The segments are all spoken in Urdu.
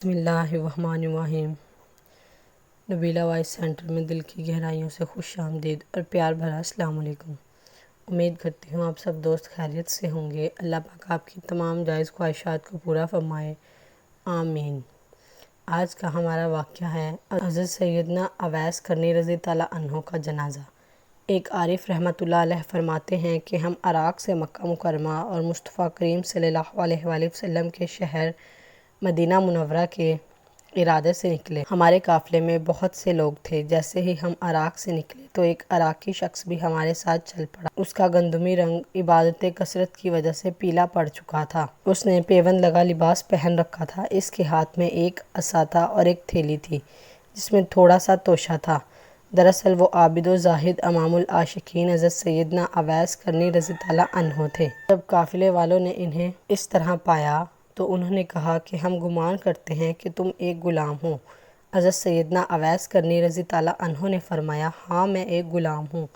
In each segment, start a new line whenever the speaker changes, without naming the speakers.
بسم اللہ الرحمن الرحیم۔ نبیلہ وائس سینٹر میں دل کی گہرائیوں سے خوش آمدید اور پیار بھرا السلام علیکم۔ امید کرتی ہوں آپ سب دوست خیریت سے ہوں گے۔ اللہ پاک آپ کی تمام جائز خواہشات کو پورا فرمائے، آمین۔ آج کا ہمارا واقعہ ہے حضرت سیدنا اویس کرنی رضی اللہ عنہ کا جنازہ۔ ایک عارف رحمۃ اللہ علیہ فرماتے ہیں کہ ہم عراق سے مکہ مکرمہ اور مصطفیٰ کریم صلی اللہ علیہ وآلہ وسلم کے شہر مدینہ منورہ کے ارادے سے نکلے۔ ہمارے قافلے میں بہت سے لوگ تھے۔ جیسے ہی ہم عراق سے نکلے تو ایک عراقی شخص بھی ہمارے ساتھ چل پڑا۔ اس کا گندمی رنگ عبادت کثرت کی وجہ سے پیلا پڑ چکا تھا۔ اس نے پیوند لگا لباس پہن رکھا تھا۔ اس کے ہاتھ میں ایک عصا تھا اور ایک تھیلی تھی جس میں تھوڑا سا توشہ تھا۔ دراصل وہ عابد و زاہد امام العاشقین حضرت سیدنا اویس کرنی رضی اللہ عنہ تھے۔ جب قافلے والوں نے انہیں اس طرح پایا تو انہوں نے کہا کہ ہم گمان کرتے ہیں کہ تم ایک غلام ہو۔ حضرت سیدنا اویس کرنی رضی اللہ عنہ نے فرمایا، ہاں میں ایک غلام ہوں۔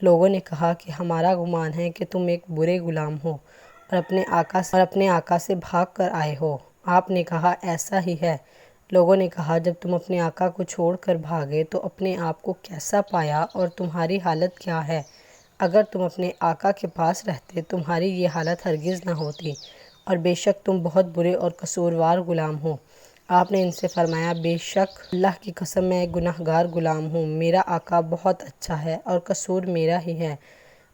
لوگوں نے کہا کہ ہمارا گمان ہے کہ تم ایک برے غلام ہو اور اپنے آقا سے بھاگ کر آئے ہو۔ آپ نے کہا ایسا ہی ہے۔ لوگوں نے کہا جب تم اپنے آقا کو چھوڑ کر بھاگے تو اپنے آپ کو کیسا پایا اور تمہاری حالت کیا ہے؟ اگر تم اپنے آقا کے پاس رہتے تمہاری یہ حالت ہرگز نہ ہوتی، اور بے شک تم بہت برے اور قصوروار غلام ہو۔ آپ نے ان سے فرمایا، بے شک اللہ کی قسم میں ایک گناہ گار غلام ہوں۔ میرا آقا بہت اچھا ہے اور قصور میرا ہی ہے۔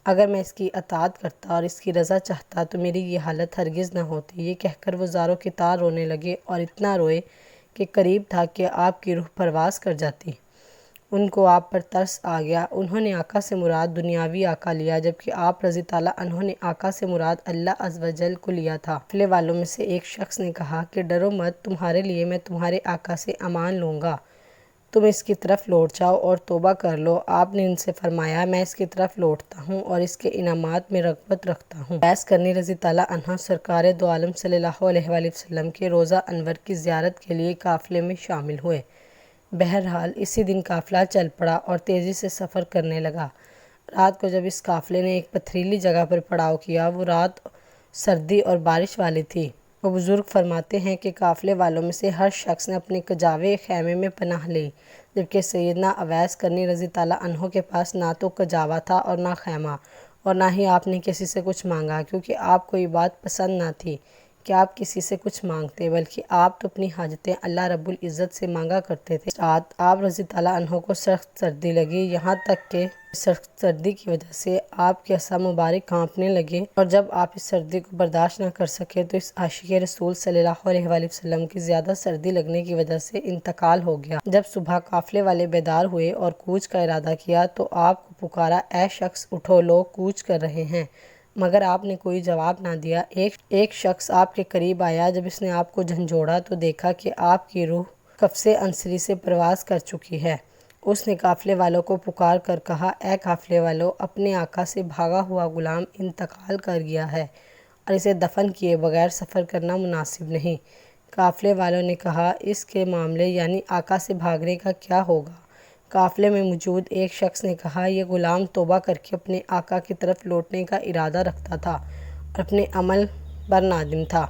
اگر میں اس کی اطاعت کرتا اور اس کی رضا چاہتا تو میری یہ حالت ہرگز نہ ہوتی۔ یہ کہہ کر وہ زاروں کی طرح رونے لگے اور اتنا روئے کہ قریب تھا کہ آپ کی روح پرواز کر جاتی۔ ان کو آپ پر ترس آ گیا۔ انہوں نے آقا سے مراد دنیاوی آقا لیا، جبکہ آپ رضی اللہ عنہ نے آقا سے مراد اللہ عز و جل کو لیا تھا۔ قافلے والوں میں سے ایک شخص نے کہا کہ ڈرو مت، تمہارے لیے میں تمہارے آقا سے امان لوں گا۔ تم اس کی طرف لوٹ جاؤ اور توبہ کر لو۔ آپ نے ان سے فرمایا، میں اس کی طرف لوٹتا ہوں اور اس کے انعامات میں رغبت رکھتا ہوں۔ اویس کرنی رضی اللہ عنہ سرکار دو عالم صلی اللہ علیہ وآلہ وسلم کے روضہ انور کی زیارت کے لیے قافلے میں شامل ہوئے۔ بہرحال اسی دن قافلہ چل پڑا اور تیزی سے سفر کرنے لگا۔ رات کو جب اس قافلے نے ایک پتھریلی جگہ پر پڑاؤ کیا، وہ رات سردی اور بارش والی تھی۔ وہ بزرگ فرماتے ہیں کہ قافلے والوں میں سے ہر شخص نے اپنے کجاوے خیمے میں پناہ لی، جبکہ سیدنا اویس کرنی رضی اللہ عنہ کے پاس نہ تو کجاوا تھا اور نہ خیمہ، اور نہ ہی آپ نے کسی سے کچھ مانگا، کیونکہ آپ کو یہ بات پسند نہ تھی کہ آپ کسی سے کچھ مانگتے، بلکہ آپ تو اپنی حاجتیں اللہ رب العزت سے مانگا کرتے تھے۔ رات آپ رضی اللہ عنہ کو سخت سردی لگی، یہاں تک کہ سخت سردی کی وجہ سے آپ کے اعضاء مبارک کانپنے لگے، اور جب آپ اس سردی کو برداشت نہ کر سکے تو اس عاشق رسول صلی اللہ علیہ وآلہ وسلم کی زیادہ سردی لگنے کی وجہ سے انتقال ہو گیا۔ جب صبح قافلے والے بیدار ہوئے اور کوچ کا ارادہ کیا تو آپ کو پکارا، اے شخص اٹھو، لوگ کوچ کر رہے ہیں، مگر آپ نے کوئی جواب نہ دیا۔ ایک شخص آپ کے قریب آیا۔ جب اس نے آپ کو جھنجھوڑا تو دیکھا کہ آپ کی روح قفس عنصری سے پرواز کر چکی ہے۔ اس نے قافلے والوں کو پکار کر کہا، اے قافلے والو، اپنے آقا سے بھاگا ہوا غلام انتقال کر گیا ہے اور اسے دفن کیے بغیر سفر کرنا مناسب نہیں۔ قافلے والوں نے کہا، اس کے معاملے یعنی آقا سے بھاگنے کا کیا ہوگا؟ قافلے میں موجود ایک شخص نے کہا، یہ غلام توبہ کر کے اپنے آقا کی طرف لوٹنے کا ارادہ رکھتا تھا اور اپنے عمل پر نادم تھا،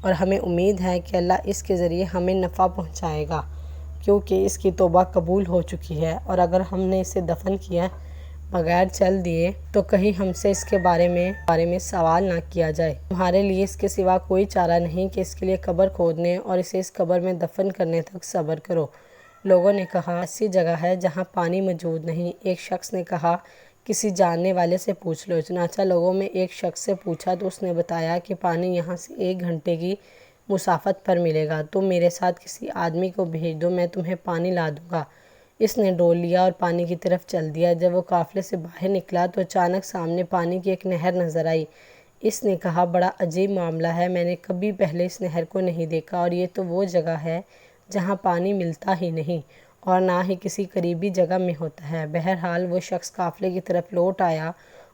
اور ہمیں امید ہے کہ اللہ اس کے ذریعے ہمیں نفع پہنچائے گا، کیونکہ اس کی توبہ قبول ہو چکی ہے، اور اگر ہم نے اسے دفن کیا بغیر چل دیے تو کہیں ہم سے اس کے بارے میں سوال نہ کیا جائے۔ تمہارے لیے اس کے سوا کوئی چارہ نہیں کہ اس کے لیے قبر کھودنے اور اسے اس قبر میں دفن کرنے تک صبر کرو۔ لوگوں نے کہا، ایسی جگہ ہے جہاں پانی موجود نہیں۔ ایک شخص نے کہا، کسی جاننے والے سے پوچھ لو۔ چنانچہ لوگوں میں ایک شخص سے پوچھا تو اس نے بتایا کہ پانی یہاں سے 1 گھنٹے کی مسافت پر ملے گا۔ تم میرے ساتھ کسی آدمی کو بھیج دو، میں تمہیں پانی لا دوں گا۔ اس نے ڈول لیا اور پانی کی طرف چل دیا۔ جب وہ قافلے سے باہر نکلا تو اچانک سامنے پانی کی ایک نہر نظر آئی۔ اس نے کہا، بڑا عجیب معاملہ ہے، میں نے کبھی پہلے اس نہر کو نہیں دیکھا، اور یہ تو وہ جگہ ہے جہاں پانی ملتا ہی نہیں اور نہ ہی کسی قریبی جگہ میں ہوتا ہے۔ بہرحال وہ شخص قافلے کی طرف لوٹ آیا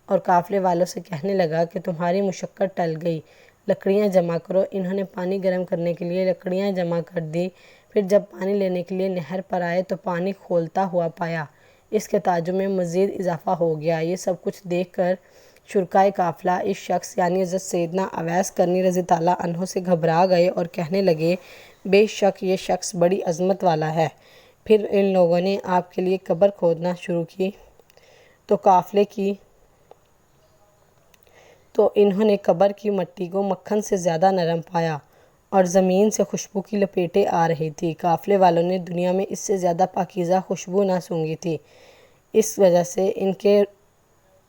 اور قافلے والوں سے کہنے لگا کہ تمہاری مشقت ٹل گئی، لکڑیاں جمع کرو۔ انہوں نے پانی گرم کرنے کے لیے لکڑیاں جمع کر دی۔ پھر جب پانی لینے کے لیے نہر پر آئے تو پانی کھولتا ہوا پایا۔ اس کے تعجب میں مزید اضافہ ہو گیا۔ یہ سب کچھ دیکھ کر شرکائے قافلہ اس شخص یعنی حضرت سیدنا اویس کرنی رضی تعالیٰ عنہ سے گھبرا گئے اور کہنے لگے بے شک یہ شخص بڑی عظمت والا ہے۔ پھر ان لوگوں نے آپ کے لیے قبر کھودنا شروع کی تو انہوں نے قبر کی مٹی کو مکھن سے زیادہ نرم پایا اور زمین سے خوشبو کی لپیٹیں آ رہی تھی۔ قافلے والوں نے دنیا میں اس سے زیادہ پاکیزہ خوشبو نہ سونگھی تھی۔ اس وجہ سے ان کے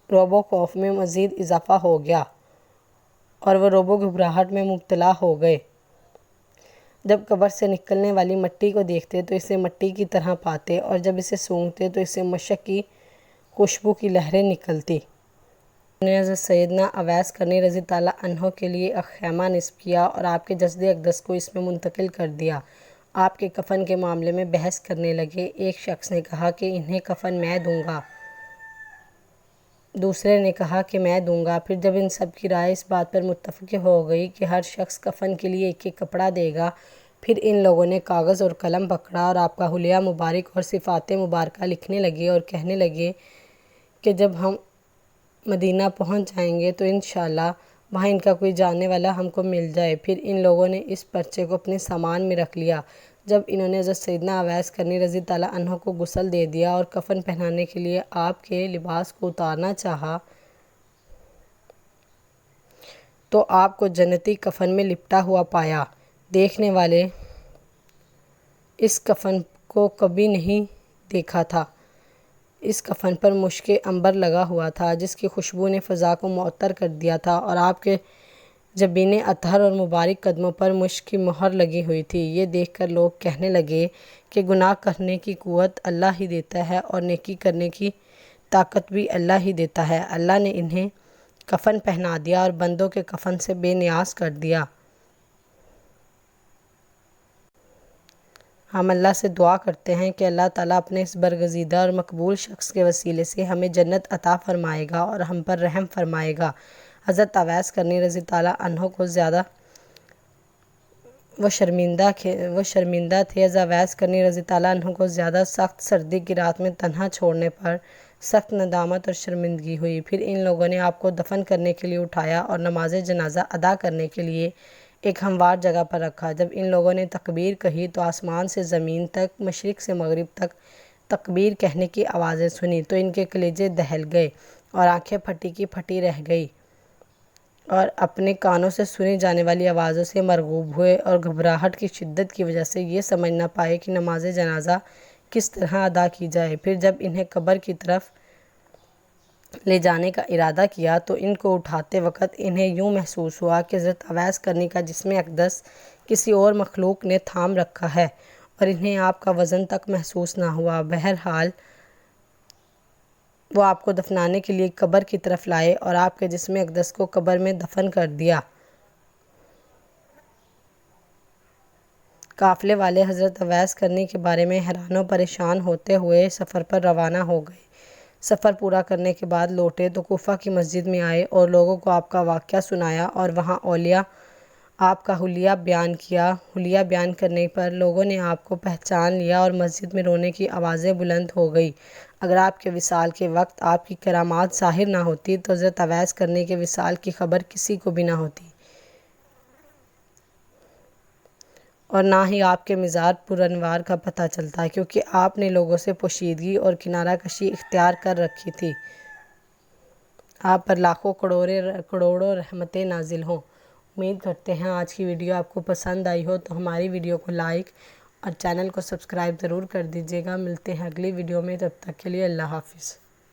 رعب و خوف میں مزید اضافہ ہو گیا اور وہ رعب و گھبراہٹ میں مبتلا ہو گئے۔ جب قبر سے نکلنے والی مٹی کو دیکھتے تو اسے مٹی کی طرح پاتے اور جب اسے سونگھتے تو اسے مشک کی خوشبو کی لہریں نکلتی۔ انہوں نے حضرت سیدنا اویس کرنی رضی تعالیٰ عنہ کے لیے ایک خیمہ نصب کیا اور آپ کے جسد اقدس کو اس میں منتقل کر دیا۔ آپ کے کفن کے معاملے میں بحث کرنے لگے۔ ایک شخص نے کہا کہ انہیں کفن میں دوں گا، دوسرے نے کہا کہ میں دوں گا۔ پھر جب ان سب کی رائے اس بات پر متفق ہو گئی کہ ہر شخص کفن کے لیے ایک ایک کپڑا دے گا، پھر ان لوگوں نے کاغذ اور قلم پکڑا اور آپ کا حلیہ مبارک اور صفات مبارکہ لکھنے لگے اور کہنے لگے کہ جب ہم مدینہ پہنچ جائیں گے تو انشاءاللہ وہاں ان کا کوئی جاننے والا ہم کو مل جائے۔ پھر ان لوگوں نے اس پرچے کو اپنے سامان میں رکھ لیا۔ جب انہوں نے حضرت سیدنا اویس کرنی رضی تعالیٰ عنہ کو غسل دے دیا اور کفن پہنانے کے لیے آپ کے لباس کو اتارنا چاہا تو آپ کو جنتی کفن میں لپٹا ہوا پایا۔ دیکھنے والے اس کفن کو کبھی نہیں دیکھا تھا۔ اس کفن پر مشک عنبر لگا ہوا تھا جس کی خوشبو نے فضا کو معطر کر دیا تھا اور آپ کے جبین اطہر اور مبارک قدموں پر مشک کی مہر لگی ہوئی تھی۔ یہ دیکھ کر لوگ کہنے لگے کہ گناہ کرنے کی قوت اللہ ہی دیتا ہے اور نیکی کرنے کی طاقت بھی اللہ ہی دیتا ہے۔ اللہ نے انہیں کفن پہنا دیا اور بندوں کے کفن سے بے نیاز کر دیا۔ ہم اللہ سے دعا کرتے ہیں کہ اللہ تعالیٰ اپنے اس برگزیدہ اور مقبول شخص کے وسیلے سے ہمیں جنت عطا فرمائے گا اور ہم پر رحم فرمائے گا۔ حضرت اویس کرنی رضی تعالیٰ عنہ کو وہ شرمندہ تھے۔ حضرت اویس کرنی رضی تعالیٰ عنہ کو زیادہ سخت سردی کی رات میں تنہا چھوڑنے پر سخت ندامت اور شرمندگی ہوئی۔ پھر ان لوگوں نے آپ کو دفن کرنے کے لیے اٹھایا اور نماز جنازہ ادا کرنے کے لیے ایک ہموار جگہ پر رکھا۔ جب ان لوگوں نے تکبیر کہی تو آسمان سے زمین تک، مشرق سے مغرب تک تکبیر کہنے کی آوازیں سنی تو ان کے کلیجے دہل گئے اور آنکھیں پھٹی کی پھٹی رہ گئی اور اپنے کانوں سے سنی جانے والی آوازوں سے مرعوب ہوئے اور گھبراہٹ کی شدت کی وجہ سے یہ سمجھ نہ پائے کہ نماز جنازہ کس طرح ادا کی جائے۔ پھر جب انہیں قبر کی طرف لے جانے کا ارادہ کیا تو ان کو اٹھاتے وقت انہیں یوں محسوس ہوا کہ حضرت اویس کرنی کا جسم اقدس کسی اور مخلوق نے تھام رکھا ہے اور انہیں آپ کا وزن تک محسوس نہ ہوا۔ بہرحال وہ آپ کو دفنانے کے لیے قبر کی طرف لائے اور آپ کے جسم اقدس کو قبر میں دفن کر دیا۔ قافلے والے حضرت اویس کرنی کے بارے میں حیران و پریشان ہوتے ہوئے سفر پر روانہ ہو گئے۔ سفر پورا کرنے کے بعد لوٹے تو کوفہ کی مسجد میں آئے اور لوگوں کو آپ کا واقعہ سنایا اور وہاں اولیاء آپ کا حلیہ بیان کیا۔ حلیہ بیان کرنے پر لوگوں نے آپ کو پہچان لیا اور مسجد میں رونے کی آوازیں بلند ہو گئی۔ اگر آپ کے وصال کے وقت آپ کی کرامات ظاہر نہ ہوتی تو حضرت اویس کرنی کے وصال کی خبر کسی کو بھی نہ ہوتی اور نہ ہی آپ کے مزار پر انوار کا پتہ چلتا، کیونکہ آپ نے لوگوں سے پوشیدگی اور کنارہ کشی اختیار کر رکھی تھی۔ آپ پر لاکھوں کروڑوں رحمتیں نازل ہوں۔ امید کرتے ہیں آج کی ویڈیو آپ کو پسند آئی ہو تو ہماری ویڈیو کو لائک اور چینل کو سبسکرائب ضرور کر دیجیے گا۔ ملتے ہیں اگلی ویڈیو میں، تب تک کے لیے اللہ حافظ۔